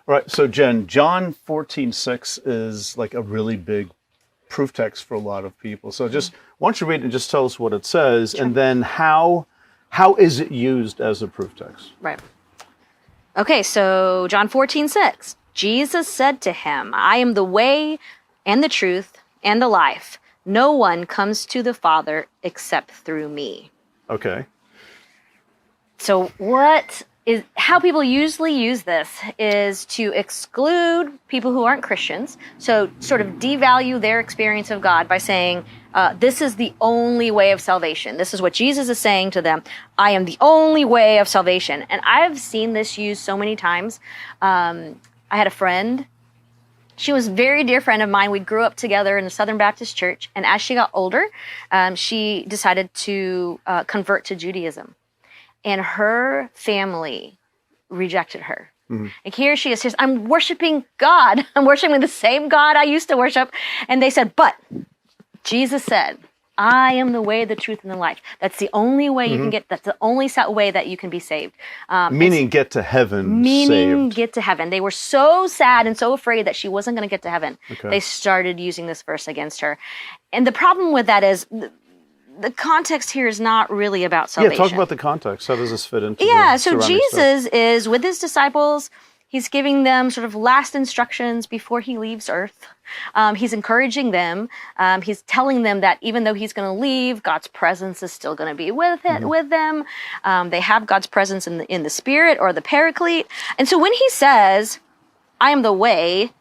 All right, so Jen, John 14:6 is like a really big proof text for a lot of people. So just, why don't you read it and just tell us what it says, Sure. and then how is it used as a proof text? Right. Okay, so John 14:6. Jesus said to him, I am the way and the truth and the life. No one comes to the Father except through me. Okay. So how people usually use this is to exclude people who aren't Christians. So sort of devalue their experience of God by saying, this is the only way of salvation. This is what Jesus is saying to them. I am the only way of salvation. And I've seen this used so many times. I had a friend. She was a very dear friend of mine. We grew up together in the Southern Baptist Church. And as she got older, she decided to convert to Judaism. And her family rejected her. Mm-hmm. And here she is, I'm worshiping God. I'm worshiping the same God I used to worship. And they said, but Jesus said, I am the way, the truth, and the life. That's the only way you can get, that's the only way that you can be saved. Meaning get to heaven. Meaning saved. Get to heaven. They were so sad and so afraid that she wasn't going to get to heaven. Okay. They started using this verse against her. And the problem with that is, the context here is not really about salvation. Yeah, talk about the context. How does this fit into so Jesus is with his disciples. He's giving them sort of last instructions before he leaves earth. He's encouraging them. He's telling them that even though he's going to leave, God's presence is still going to be with them. They have God's presence in the Spirit or the Paraclete. And so when he says, I am the way,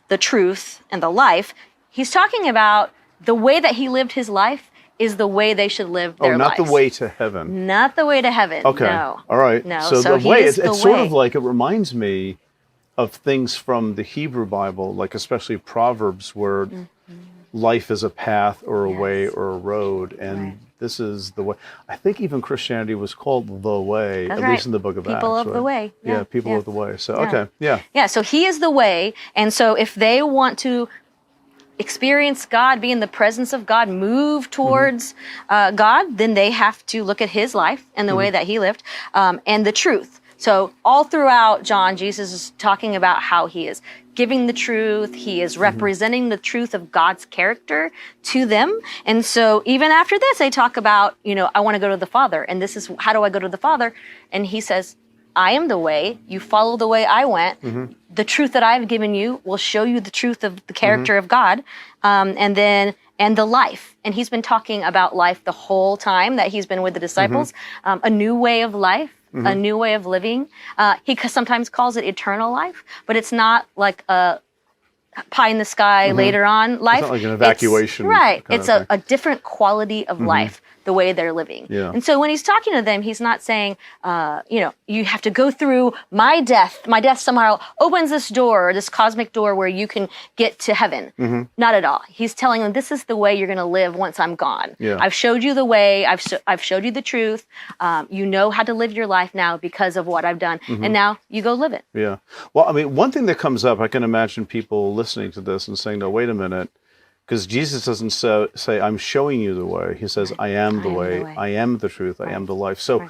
the truth, and the life, he's talking about the way that he lived his life is the way they should live their lives. Oh, not the way to heaven. Not the way to heaven. Okay. No. All right. No. So the way, it's way. Sort of like, it reminds me of things from the Hebrew Bible, like especially Proverbs, where life is a path or a way or a road, and this is the way. I think even Christianity was called the way, That's at least in the book of Acts. People of the way. Yeah, people of the way. So, okay, yeah. Yeah, so he is the way, and so if they want to experience God, be in the presence of God, move towards God, then they have to look at his life and the way that he lived, and the truth. So all throughout John, Jesus is talking about how he is giving the truth. He is representing the truth of God's character to them. And so even after this, they talk about, I want to go to the Father. And this is, how do I go to the Father? And he says, I am the way. You follow the way I went. The truth that I've given you will show you the truth of the character of God. And the life. And he's been talking about life the whole time that he's been with the disciples. A new way of life. A new way of living. He sometimes calls it eternal life, but it's not like a pie in the sky later on life. It's not like an evacuation. It's a different quality of life, the way they're living. Yeah. And so when he's talking to them, he's not saying, you have to go through my death. My death somehow opens this door, this cosmic door where you can get to heaven. Not at all. He's telling them, this is the way you're going to live once I'm gone. Yeah. I've showed you the way. I've showed you the truth. You know how to live your life now because of what I've done. And now you go live it. Yeah. Well, I mean, one thing that comes up, I can imagine people listening to this and saying, no, wait a minute. Because Jesus doesn't say, I'm showing you the way. He says, I am the way. I am the truth. I am the life. So,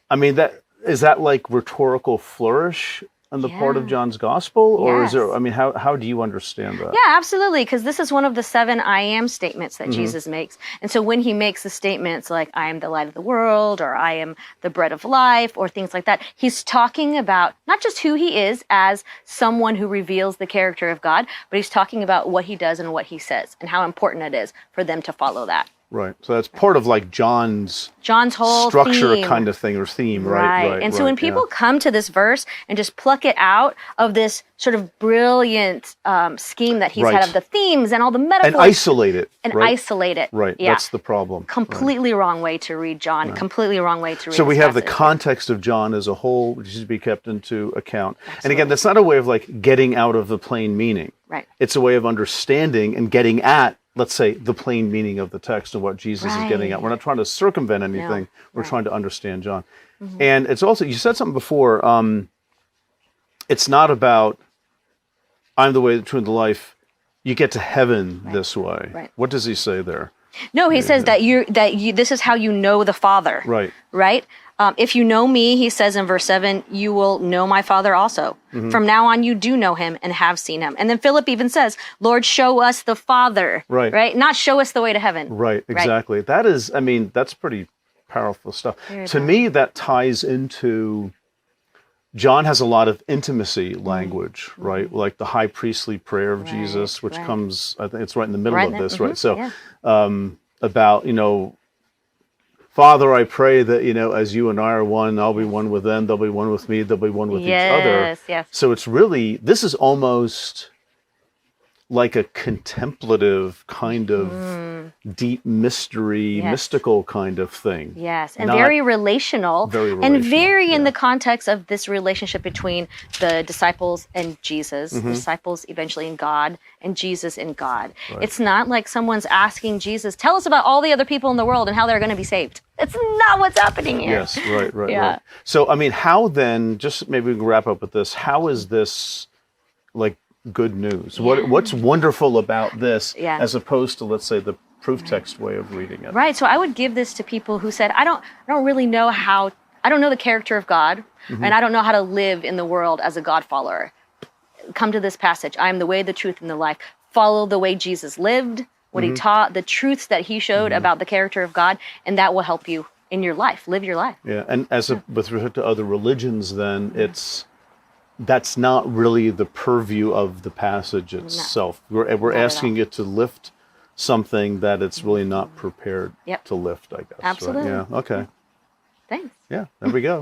I mean, is that like rhetorical flourish on the part of John's gospel? Or is there, I mean, how do you understand that? Yeah, absolutely. Because this is one of the 7 I am statements that Jesus makes. And so when he makes the statements like, I am the light of the world, or I am the bread of life, or things like that, he's talking about not just who he is as someone who reveals the character of God, but he's talking about what he does and what he says and how important it is for them to follow that. Right. So that's part of like John's whole structure theme. Kind of thing or theme, right? And so when people come to this verse and just pluck it out of this sort of brilliant scheme that he's had of the themes and all the metaphors. And isolate it. Isolate it. Right. Yeah. That's the problem. Completely wrong way to read John. Right. Completely wrong way to read So we have the passage. context of John as a whole, which is to be kept into account. Absolutely. And again, that's not a way of like getting out of the plain meaning. Right. It's a way of understanding and getting at, let's say, the plain meaning of the text and what Jesus is getting at. We're not trying to circumvent anything. No. We're trying to understand John. And it's also, you said something before, it's not about, I'm the way, the truth, and the life. You get to heaven this way. Right. What does he say there? No, he says that this is how you know the Father. Right. Right? If you know me, he says in verse 7, you will know my Father also. From now on, you do know him and have seen him. And then Philip even says, Lord, show us the Father. Right. Not show us the way to heaven. Right, exactly. That is, I mean, that's pretty powerful stuff. To me, that ties into, John has a lot of intimacy language, right? Like the high priestly prayer of Jesus, which comes, I think it's right in the middle of this, right? So about, Father, I pray that, as you and I are one, I'll be one with them, they'll be one with me, they'll be one with each other. Yes. So it's really, this is almost like a contemplative kind of deep mystery, mystical kind of thing. Yes, and very relational. And very in yeah. the context of this relationship between the disciples and Jesus, the disciples eventually in God, and Jesus in God. Right. It's not like someone's asking Jesus, tell us about all the other people in the world and how they're going to be saved. That's not what's happening here. Yes, right. So, I mean, how then, just maybe we can wrap up with this, how is this, like, good news? What's wonderful about this as opposed to, let's say, the proof text way of reading it? Right. So I would give this to people who said, I don't really know how, I don't know the character of God, and I don't know how to live in the world as a God follower. Come to this passage. I am the way, the truth, and the life. Follow the way Jesus lived, what he taught, the truths that he showed about the character of God, and that will help you in your life, live your life. Yeah, and with respect to other religions, then that's not really the purview of the passage itself. No. We're asking it to lift something that it's really not prepared to lift, I guess. Absolutely. Right? Yeah, okay. Thanks. Yeah, there we go.